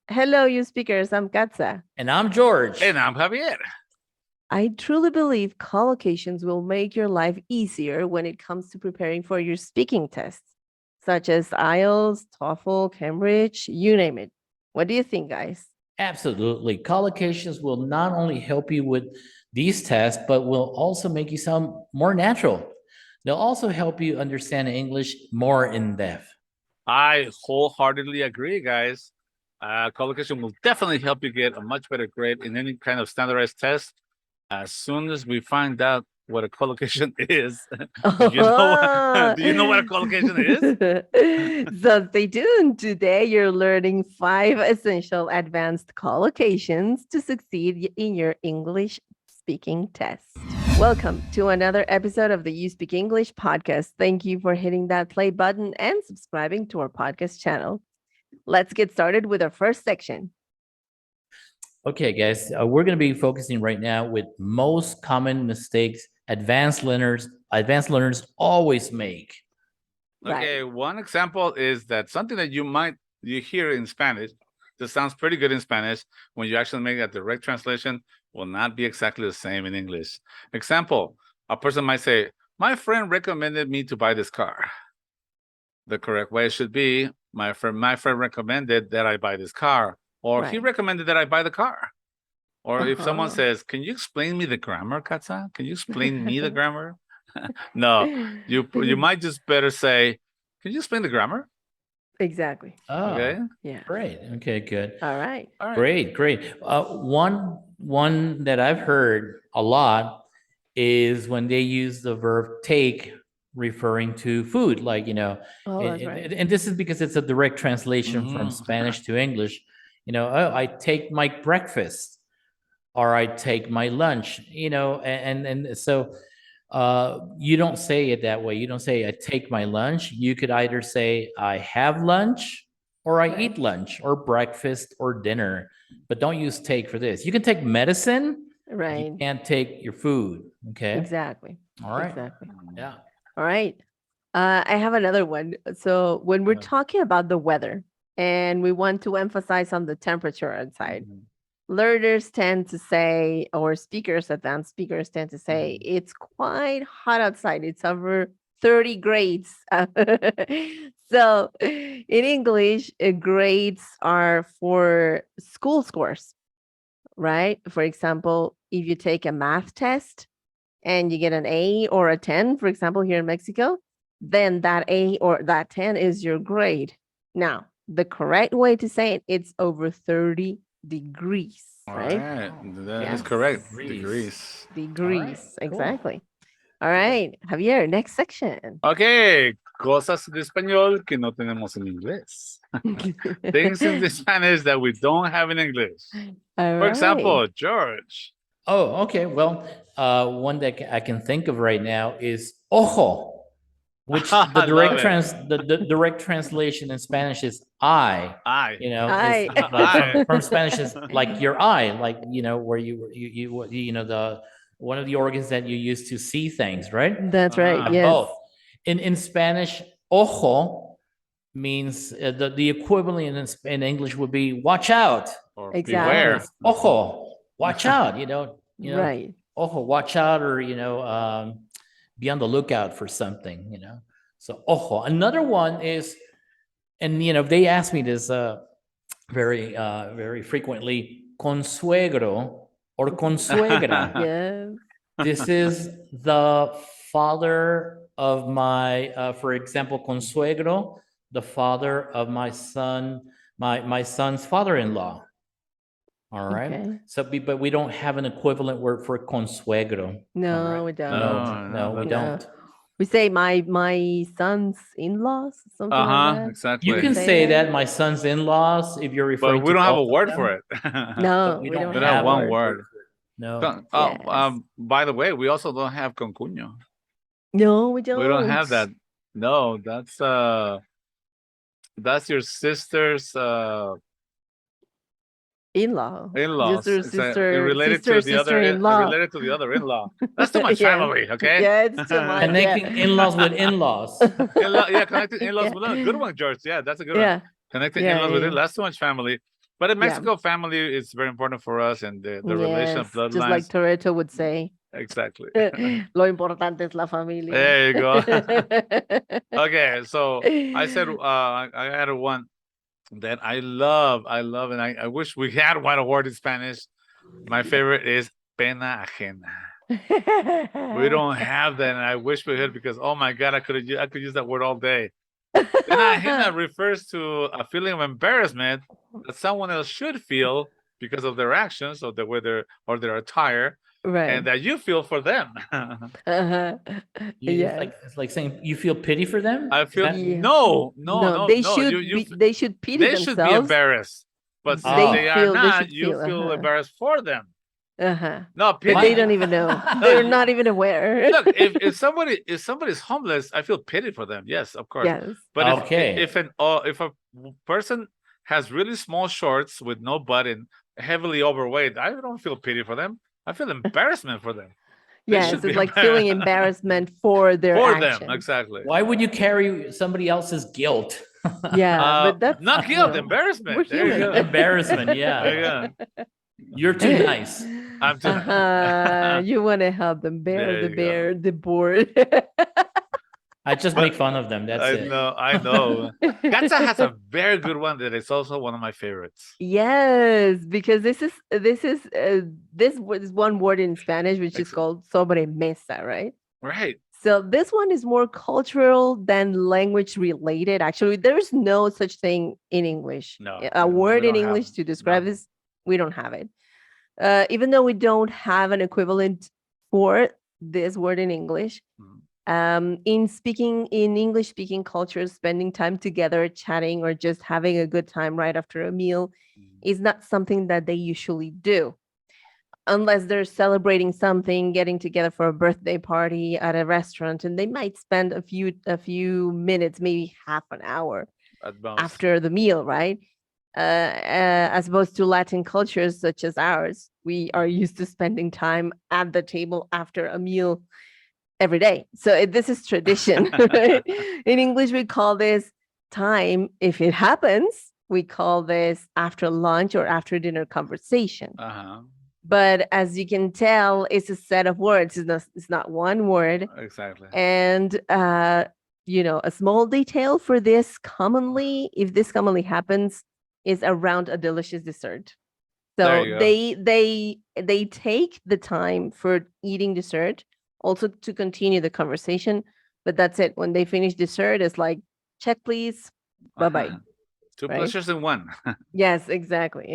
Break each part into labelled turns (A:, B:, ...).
A: Hello, you speakers. I'm Katza.
B: And I'm George.
C: And I'm Javier.
A: I truly believe collocations will make your life easier when it comes to preparing for your speaking tests, such as IELTS, TOEFL, Cambridge, you name it. What do you think, guys?
B: Absolutely. Collocations will not only help you with these tests, but will also make you sound more natural. They'll also help you understand English more in depth.
C: I wholeheartedly agree, guys. Collocation will definitely help you get a much better grade in any kind of standardized test as soon as we find out what a collocation is. Do you know what a collocation is?
A: So stay tuned. Today, you're learning 5 essential advanced collocations to succeed in your English speaking test. Welcome to another episode of the Üspk English podcast. Thank you for hitting that play button and subscribing to our podcast channel. Let's get started with our first section.
B: Okay, guys, we're going to be focusing right now with most common mistakes advanced learners always make.
C: Okay, one example is that something that you hear in Spanish that sounds pretty good in Spanish when you actually make a direct translation will not be exactly the same in English. Example, a person might say, "My friend recommended me to buy this car." The correct way should be, my friend recommended that I buy this car, or he recommended that I buy the car. Or if someone says, "Can you explain me the grammar, Katza? Can you explain me the grammar?" No, you might just better say, "Can you explain the grammar?"
A: Exactly.
B: Oh,
C: okay.
A: Yeah.
B: Great. Okay, good.
A: All right.
B: Great. One that I've heard a lot is when they use the verb take referring to food, like, and this is because it's a direct translation from Spanish to English. I take my breakfast, or I take my lunch, and so you don't say it that way. You don't say I take my lunch. You could either say I have lunch, or I eat lunch, or breakfast, or dinner, but don't use take for this. You can take medicine,
A: right?
B: You can't take your food. Okay.
A: Exactly.
B: All right.
A: Exactly.
B: Yeah.
A: All right. I have another one. So when we're talking about the weather and we want to emphasize on the temperature outside, learners tend to say, or advanced speakers tend to say, it's quite hot outside. It's over 30 grades. So in English, grades are for school scores, right? For example, if you take a math test and you get an A or a 10, for example, here in Mexico, then that A or that 10 is your grade. Now, the correct way to say it, it's over 30 degrees, right?
C: That is correct. Degrees.
A: Degrees, exactly. All right, Javier, next section.
C: Okay, cosas de español que no tenemos en inglés. Things in the Spanish that we don't have in English. For example, George.
B: Oh, okay. Well, one that I can think of right now is ojo, which the direct translation in Spanish is eye.
C: Eye.
B: From Spanish is like your eye, like where the one of the organs that you use to see things, right?
A: That's right. Yes.
B: Both. In Spanish, ojo means the equivalent in English would be watch out
C: or beware.
B: Ojo, watch out.
A: Right.
B: Ojo, watch out, or be on the lookout for something. So ojo. Another one is, and they ask me this very frequently, consuegro or consuegra.
A: Yes.
B: This is the father of my, for example, consuegro, the father of my son, my son's father-in-law. All right. Okay. So, but we don't have an equivalent word for consuegro.
A: No, we don't.
B: No, we don't.
A: We say my son's in-laws, something like that.
C: Exactly.
B: You can say that, my son's in-laws, if you're referring to.
C: But we don't have a word for it.
A: No,
B: we don't
C: have one word.
B: No.
C: Yes. By the way, we also don't have concuño.
A: No, we don't.
C: We don't have that. No, that's your sister's
A: in-law.
C: Sister, related to the other in-law. That's too much family, okay?
A: Yeah, it's too much.
B: Connecting in-laws with in-laws.
C: Connecting in-laws with in-laws. Good one, George. Yeah, that's a good one. Connecting in-laws with in-laws. That's too much family. But in
A: Yeah.
C: Mexico, family is very important for us, and the relation of
A: Yes. Just like
C: bloodlines.
A: Toretto would say.
C: Exactly.
A: Lo importante es la familia.
C: There you go. Okay, so I said I had one that I love. I love, and I wish we had one award in Spanish. My favorite is pena ajena. We don't have that, and I wish we had because oh my god, I could use that word all day. Pena ajena refers to a feeling of embarrassment that someone else should feel because of their actions or the way or their attire,
A: Right.
C: and that you feel for them.
A: Uh-huh. Yes.
B: It's like saying you feel pity for them.
C: I
B: Is
C: feel
B: that-
A: Yeah.
C: no.
A: They
C: You
A: should
C: you
A: be they should pity
C: they should be
A: themselves.
C: embarrassed, but since
A: They
C: they are
A: feel they
C: not,
A: should
C: you
A: feel
C: feel embarrassed for them.
A: uh-huh.
C: No,
A: But
C: pity.
A: they don't even know. They're not even aware.
C: Look, if somebody's homeless, I feel pity for them. Yes, of course.
A: Yes.
C: But
B: Okay.
C: if a person has really small shorts with no butt and heavily overweight, I don't feel pity for them. I feel embarrassment for them. They
A: Yes,
C: should
A: it's
C: be
A: like feeling embarrassment for their
C: for
A: action.
C: them. Exactly.
B: Why would you carry somebody else's guilt?
A: Yeah, but that's
C: not guilt, embarrassment.
A: We're
C: There you
A: human.
C: go.
B: Embarrassment,
C: There
B: yeah.
C: you go.
B: You're too nice.
C: I'm too
A: You want to help them bear
C: There
A: the
C: you go.
A: bear, the board.
B: I just make fun of them. That's it.
C: I know. Katza has a very good one that is also one of my favorites.
A: Yes, because this was one word in Spanish which is called sobremesa, right?
C: Right.
A: So this one is more cultural than language related. Actually, there's no such thing in English.
C: No,
A: A
C: we
A: word in
C: don't have
A: English
C: it.
A: to describe
C: No.
A: this, we don't have it. Even though we don't have an equivalent for this word in English,
C: Mhm.
A: in English speaking cultures, spending time together, chatting, or just having a good time right after a meal is not something that they usually do unless they're celebrating something, getting together for a birthday party at a restaurant, and they might spend a few minutes, maybe half an hour
C: At most.
A: after the meal, right? As opposed to Latin cultures such as ours, we are used to spending time at the table after a meal every day. So this is tradition. Right? In English, we call this time. If it happens, we call this after lunch or after dinner conversation.
C: Uh-huh.
A: But as you can tell, it's a set of words. It's not one word.
C: Exactly.
A: And a small detail for this if this commonly happens, is around a delicious dessert.
C: There
A: So
C: you go.
A: they take the time for eating dessert, also to continue the conversation. But that's it. When they finish dessert, it's like, check please, bye bye.
C: Two
A: Right?
C: pleasures in one.
A: Yes, exactly.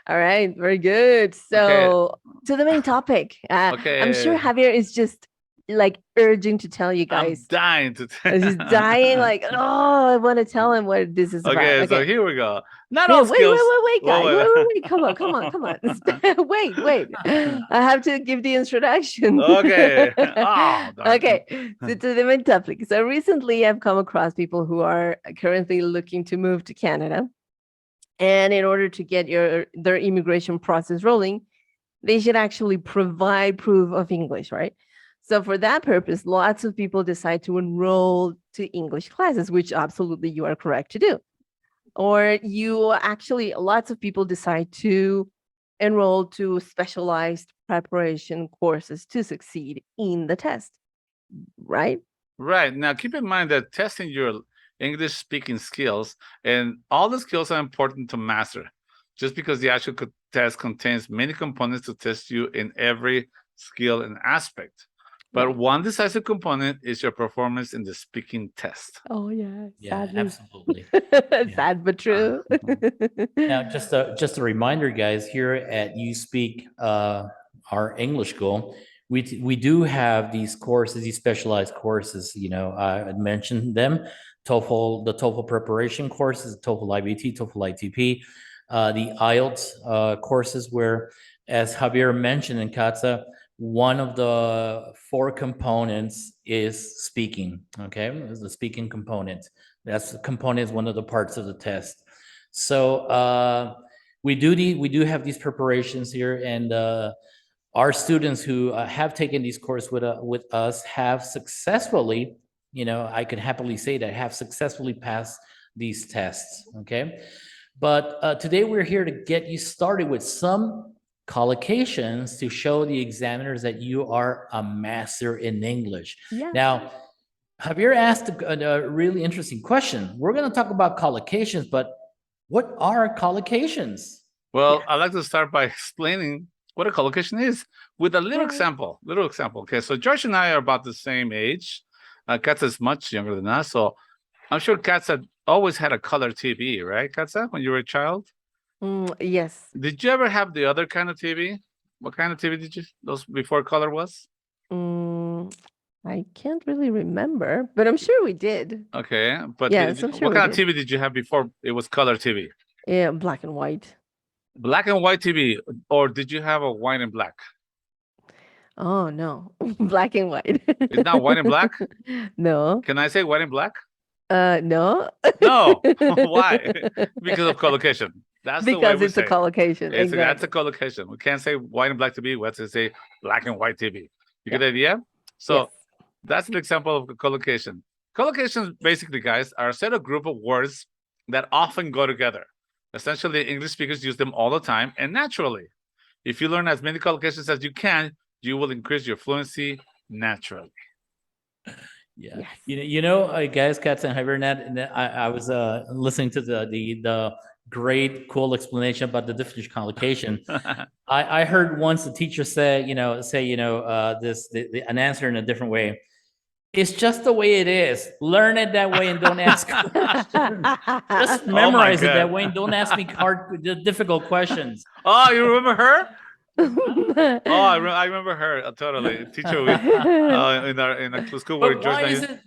A: All right, very good. So to the main topic. I'm sure
C: Okay.
A: Javier is just like urging to tell you
C: I'm
A: guys.
C: dying to
A: He's dying, like, oh, I want to tell him what this is about.
C: Okay, so
A: Okay.
C: here we go. Not
A: Yeah,
C: all
A: wait,
C: skills.
A: guys.
C: Wait.
A: Wait. Come on. Wait. I have to give the introduction.
C: Okay. Oh, darn.
A: Okay. So to the main topic. So recently I've come across people who are currently looking to move to Canada. And in order to get their immigration process rolling, they should actually provide proof of English, right? So for that purpose, lots of people decide to enroll to English classes, which absolutely you are correct to do. Or lots of people decide to enroll to specialized preparation courses to succeed in the test, right?
C: Right. Now, keep in mind that testing your English speaking skills and all the skills are important to master. Just because the actual test contains many components to test you in every skill and aspect. But
A: Right.
C: one decisive component is your performance in the speaking test.
A: Oh, yeah.
B: Yeah,
A: Sadly.
B: absolutely.
A: Sad but true.
B: Now, just a reminder, guys, here at Uspk, our English school, we do have these courses, these specialized courses. You know, I mentioned them: the TOEFL preparation courses, TOEFL IBT, TOEFL ITP, the IELTS courses, where, as Javier mentioned in Katza, one of the 4 components is speaking. Okay, is the speaking component. That's the component, is one of the parts of the test. So we do have these preparations here, and our students who have taken these courses with us have successfully, I can happily say that, have successfully passed these tests. Okay, But today we're here to get you started with some collocations to show the examiners that you are a master in English.
A: Yeah.
B: Now, Javier asked a really interesting question. We're going to talk about collocations, but what are collocations?
C: Well,
A: Yes.
C: I'd like to start by explaining what a collocation is with a little
A: Yeah.
C: example. Little example. Okay, so George and I are about the same age. Katza is much younger than us, so I'm sure Katza always had a color TV, right, Katza, when you were a child?
A: Yes.
C: Did you ever have the other kind of TV? What kind of TV did you, those before color was?
A: I can't really remember, but I'm sure we did.
C: Okay, but
A: Yes, I'm sure
C: what
A: we
C: kind of
A: did.
C: TV did you have before it was color TV?
A: Yeah, black and white.
C: Black and white TV, or did you have a white and black?
A: Oh no, black and white.
C: It's not white and black?
A: No.
C: Can I say white and black?
A: No.
C: No. Why? Because of collocation. That's the way
A: Because
C: we
A: it's a
C: say it.
A: collocation.
C: That's a
A: Exactly.
C: collocation. We can't say white and black TV. We have to say black and white TV. You get the
A: Yeah.
C: idea? So
A: Yes.
C: that's an example of a collocation. Collocations, basically, guys, are a set of group of words that often go together. Essentially, English speakers use them all the time and naturally. If you learn as many collocations as you can, you will increase your fluency naturally.
B: Yeah.
A: Yes.
B: Guys, Katz and Hibernate, and I was listening to the great, cool explanation about the different collocation. I heard once the teacher say an answer in a different way. It's just the way it is. Learn it that way and don't ask questions. Just memorize it that way and don't ask me difficult questions.
C: Oh, you remember her? Oh, I remember her totally. Teacher in our school where
B: But
C: George
B: why
C: and I
B: is
C: used-
B: it?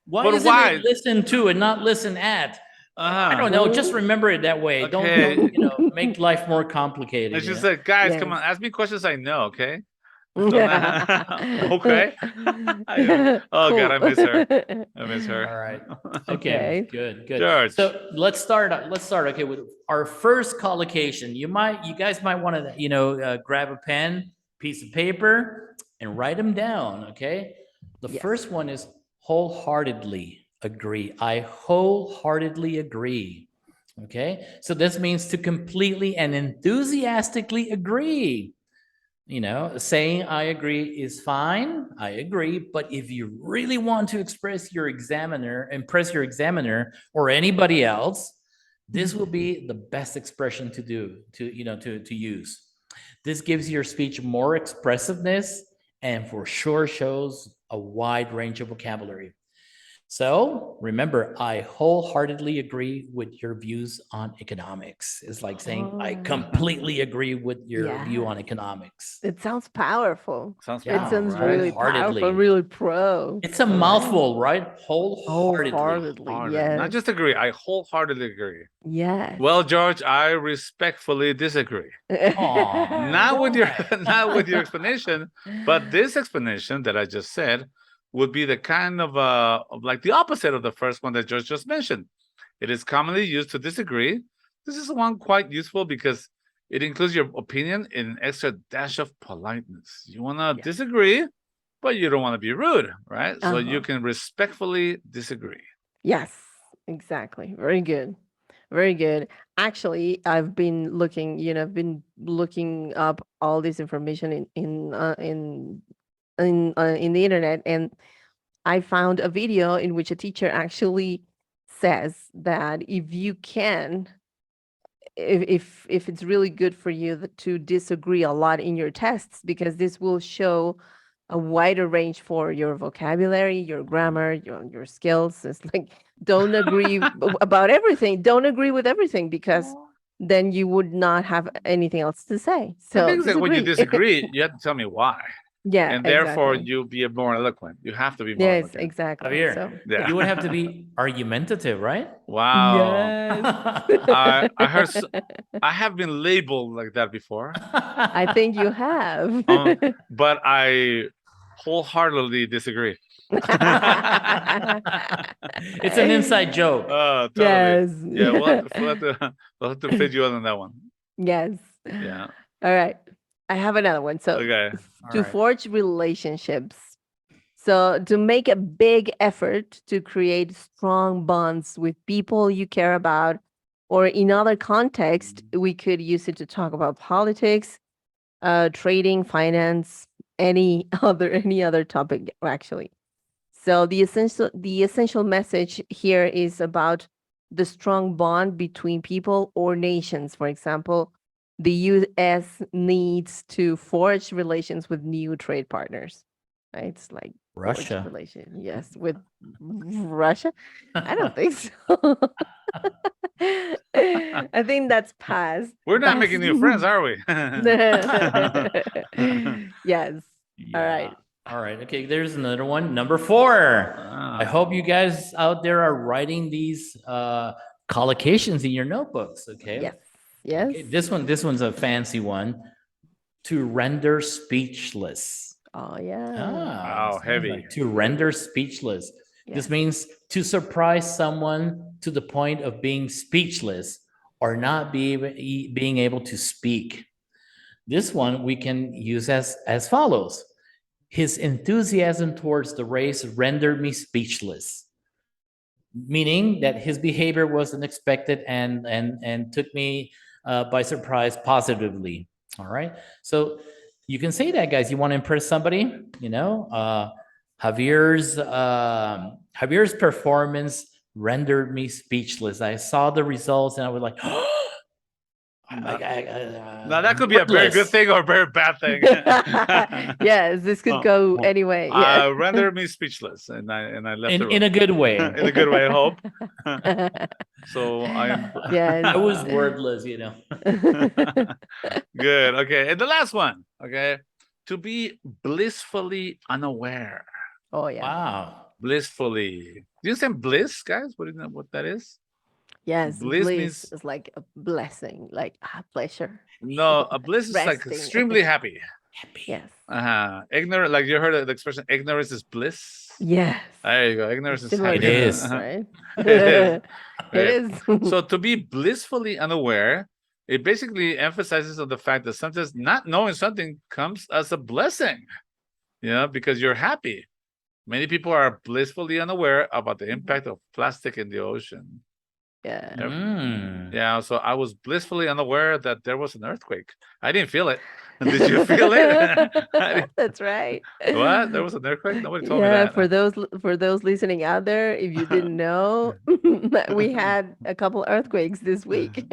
B: Why
C: But
B: isn't
C: why?
B: it listen to and not listen at? I don't know. Just remember it that way.
C: Okay.
B: Don't make life more complicated.
C: And she
B: you know?
C: said, guys,
A: Yes.
C: come on, ask me questions I know, okay? Okay. Oh, God, I miss her. I miss her.
B: All right.
A: Okay.
B: Okay. Good.
C: George.
B: So let's start. Okay, with our first collocation. You guys might want to grab a pen, piece of paper, and write them down. Okay. The
A: Yes.
B: first one is wholeheartedly agree. I wholeheartedly agree. Okay. So this means to completely and enthusiastically agree. Saying I agree is fine. I agree. But if you really want to impress your examiner or anybody else, this will be the best expression to use. This gives your speech more expressiveness and for sure shows a wide range of vocabulary. So remember, I wholeheartedly agree with your views on economics. It's like saying, I completely agree with your view on economics.
A: It sounds powerful.
C: Sounds
A: It sounds
C: right?
A: really
B: Wholeheartedly.
A: powerful, really pro.
B: It's a mouthful, right? Wholeheartedly.
A: Wholeheartedly, yes.
C: Not just agree, I wholeheartedly agree.
A: Yes.
C: Well, George, I respectfully disagree.
B: Aw.
C: Not with your explanation, but this explanation that I just said would be the kind of like the opposite of the first one that George just mentioned. It is commonly used to disagree. This is one quite useful because it includes your opinion in an extra dash of politeness. You want to disagree, but you don't want to be rude, right? So you can respectfully disagree.
A: Yes, exactly. Very good. Very good. Actually, I've been looking up all this information in the internet, and I found a video in which a teacher actually says that if it's really good for you to disagree a lot in your tests, because this will show a wider range for your vocabulary, your grammar, your skills. It's like, don't agree about everything. Don't agree with everything, because then you would not have anything else to say. So
C: I think that when you
A: disagree.
C: disagree, you have to tell me why.
A: Yeah,
C: And therefore,
A: exactly.
C: you'll be more eloquent. You have to be more
A: Yes,
C: eloquent.
A: exactly.
B: Javier,
A: So
C: Yeah.
B: you would have to be argumentative, right?
C: Wow. I heard. I have been labeled like that before,
A: I think you have.
C: but I wholeheartedly disagree.
B: It's an inside joke.
C: Totally.
A: Yes.
C: Yeah, we'll have to fit you on that one.
A: Yes.
C: Yeah.
A: All right. I have another one. So
C: Okay.
A: to
B: All right.
A: forge relationships. So to make a big effort to create strong bonds with people you care about Or in other context, we could use it to talk about politics, trading, finance, any other topic actually. So the essential message here is about the strong bond between people or nations. For example, the U.S. needs to forge relations with new trade partners. Right? It's like forge
B: Russia.
A: relation. Yes, with Russia. I don't think so. I think that's past.
C: We're not making new friends, are we?
A: Yes. All
B: Yeah.
A: right.
B: All right. Okay. There's another one. Number 4. I hope you guys out there are writing these collocations in your notebooks. Okay.
A: Yes. Yes.
B: Okay, this one's a fancy one. To render speechless.
A: Oh yeah.
C: Wow, heavy.
B: To render speechless. This
A: Yes.
B: means to surprise someone to the point of being speechless or not being able to speak. This one we can use as follows. His enthusiasm towards the race rendered me speechless. Meaning that his behavior was unexpected and took me by surprise positively. All right. So you can say that, guys. You want to impress somebody, Javier's performance rendered me speechless. I saw the results and I was like,
C: now that could be a very good thing or a very bad thing.
A: Yes, this could go anyway. Yeah.
C: Rendered me speechless, and I left the room.
B: in a good way.
C: In a good way, I hope. So
A: Yes.
B: I was wordless,
C: Good. Okay, and the last one. Okay, to be blissfully unaware.
A: Oh yeah.
B: Wow.
C: Blissfully. Do you understand bliss, guys? What do you know what that is?
A: Yes.
C: Bliss
A: Bliss
C: means-
A: is like a blessing, like pleasure.
C: No, a bliss is like
A: Resting.
C: extremely happy.
A: Yes.
C: Ignorant, like you heard the expression, ignorance is bliss.
A: Yes.
C: There you go. Ignorance is
A: Similar
C: happy.
B: It
A: to
B: is.
A: this, right?
C: It is.
A: It is.
C: So to be blissfully unaware, it basically emphasizes on the fact that sometimes not knowing something comes as a blessing, because you're happy. Many people are blissfully unaware about the impact of plastic in the ocean.
A: Yeah.
C: Yeah, so I was blissfully unaware that there was an earthquake. I didn't feel it. Did you feel it?
A: That's right.
C: What? There was an earthquake? Nobody told me
A: Yeah,
C: that.
A: for those listening out there, if you didn't know, we had a couple earthquakes this week,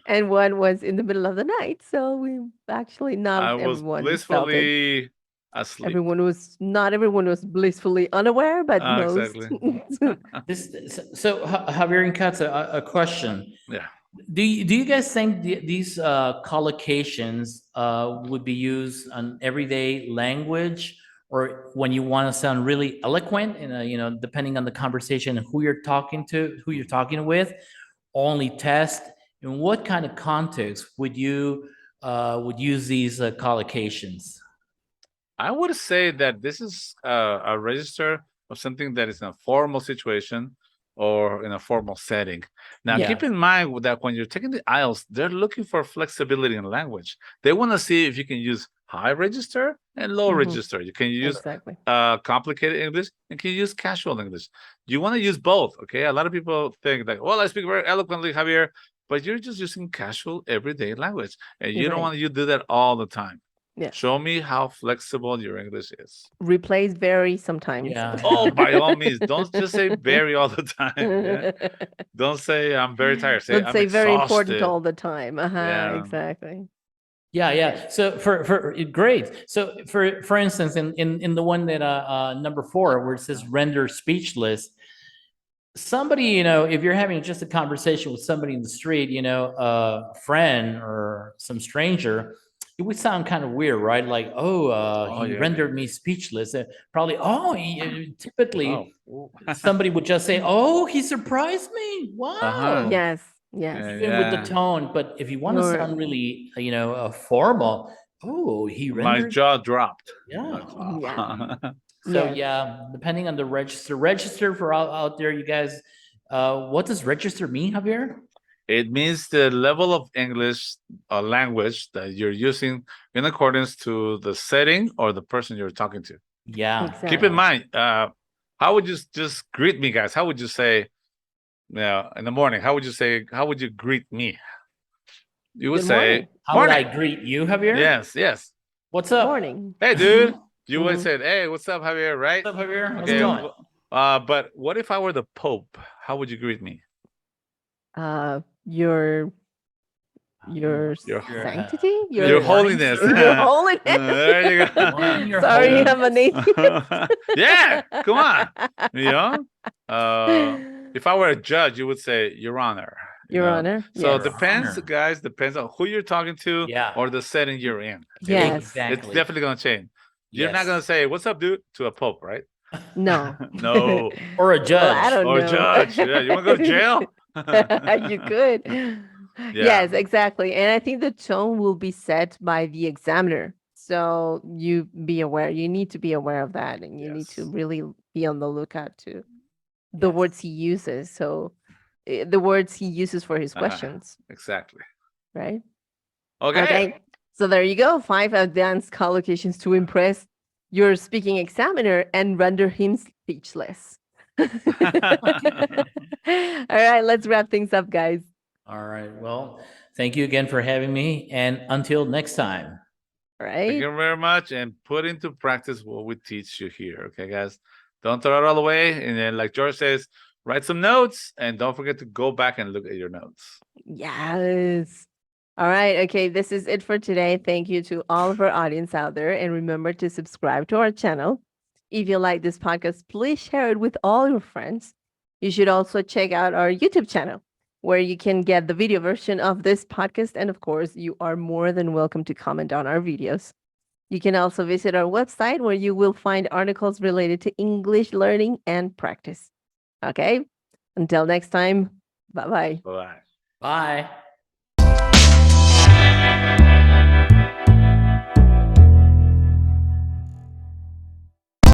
A: and one was in the middle of the night. So we actually not
C: I was
A: everyone felt it.
C: blissfully asleep.
A: Not everyone was blissfully unaware, but most.
C: Exactly.
B: So Javier and Katz, a question.
C: Yeah.
B: Do you guys think these collocations would be used on everyday language, or when you want to sound really eloquent, depending on the conversation and who you're talking with, only test? In what kind of context would you would use these collocations?
C: I would say that this is a register of something that is in a formal situation or in a formal setting. Now, keep in mind that when you're taking the IELTS, they're looking for flexibility in language. They want to see if you can use high register and low register. You can use complicated English and can use casual English. You want to use both, okay? A lot of people think that, well, I speak very eloquently, Javier, but you're just using casual everyday language. And you don't want to do that all the time. Yeah. Show me how flexible your English is.
A: Replace very sometimes.
B: Yeah.
C: Oh, by all means, don't just say very all the time. Yeah? Don't say I'm very tired. Say
A: don't
C: I'm
A: say
C: exhausted.
A: very important all the time. Exactly.
B: Yeah. So for great. So for instance, in the one that number 4 where it says render speechless, somebody, if you're having just a conversation with somebody in the street, a friend or some stranger, it would sound kind of weird, right? Like, he rendered me speechless. Probably, typically somebody would just say, he surprised me. Wow.
A: Yes.
B: Even with the tone. But if you want to sound really, formal, he rendered.
C: My jaw dropped.
B: Yeah. So depending on the register for out there, you guys, what does register mean, Javier?
C: It means the level of English language that you're using in accordance to the setting or the person you're talking to.
B: Yeah.
C: Exactly. Keep in mind, how would you just greet me, guys? How would you say, Yeah, in the morning, how would you greet me? You would
A: Good
C: say,
A: morning.
B: How would I
C: morning.
B: greet you, Javier?
C: Yes.
B: What's up?
A: Morning.
C: Hey, dude. You would
A: Mhm.
C: say, hey, what's up, Javier, right?
B: What's up, Javier? How's
C: Okay.
B: it going?
C: But what if I were the Pope? How would you greet me?
A: Your
C: Your
A: sanctity?
C: Your holiness.
A: Your holiness.
C: There you go.
B: Morning, your
A: Sorry,
B: holiness.
A: I'm an atheist.
C: Yeah, come on. You know? If I were a judge, you would say, Your Honor. you
A: Your
C: know?
A: Honor.
C: So
A: Yes.
C: depends,
B: Honor.
C: guys, depends on who you're talking to
B: Yeah.
C: or the setting you're in.
A: Yes.
B: Exactly.
C: It's definitely going to change. You're not
B: Yes.
C: going to say, what's up, dude, to a Pope, right?
A: No.
C: No.
B: Or a
A: Well,
B: judge.
A: I don't
C: Or
A: know.
C: judge. Yeah, you want to go to jail?
A: You could. Yes, exactly. And I think the tone will be set by the examiner. So you be aware. You need to be aware of that. And you need to
C: Yes.
A: really be on the lookout to the
B: Yes.
A: words he uses. So the words he uses for his questions,
C: Exactly.
A: right?
C: Okay.
A: So there you go. 5 advanced collocations to impress your speaking examiner and render him speechless. All right, let's wrap things up, guys.
B: All right. Well, thank you again for having me. And until next time.
A: All
C: Thank
A: right.
C: you very much. And put into practice what we teach you here. Okay, guys? Don't throw it all away. And then, like George says, write some notes and don't forget to go back and look at your notes.
A: Yes. All right. Okay. This is it for today. Thank you to all of our audience out there. And remember to subscribe to our channel. If you like this podcast, please share it with all your friends. You should also check out our YouTube channel where you can get the video version of this podcast. And of course, you are more than welcome to comment on our videos. You can also visit our website where you will find articles related to English learning and practice. Okay. Until next time. Bye-bye.
C: Bye-bye.
B: Bye.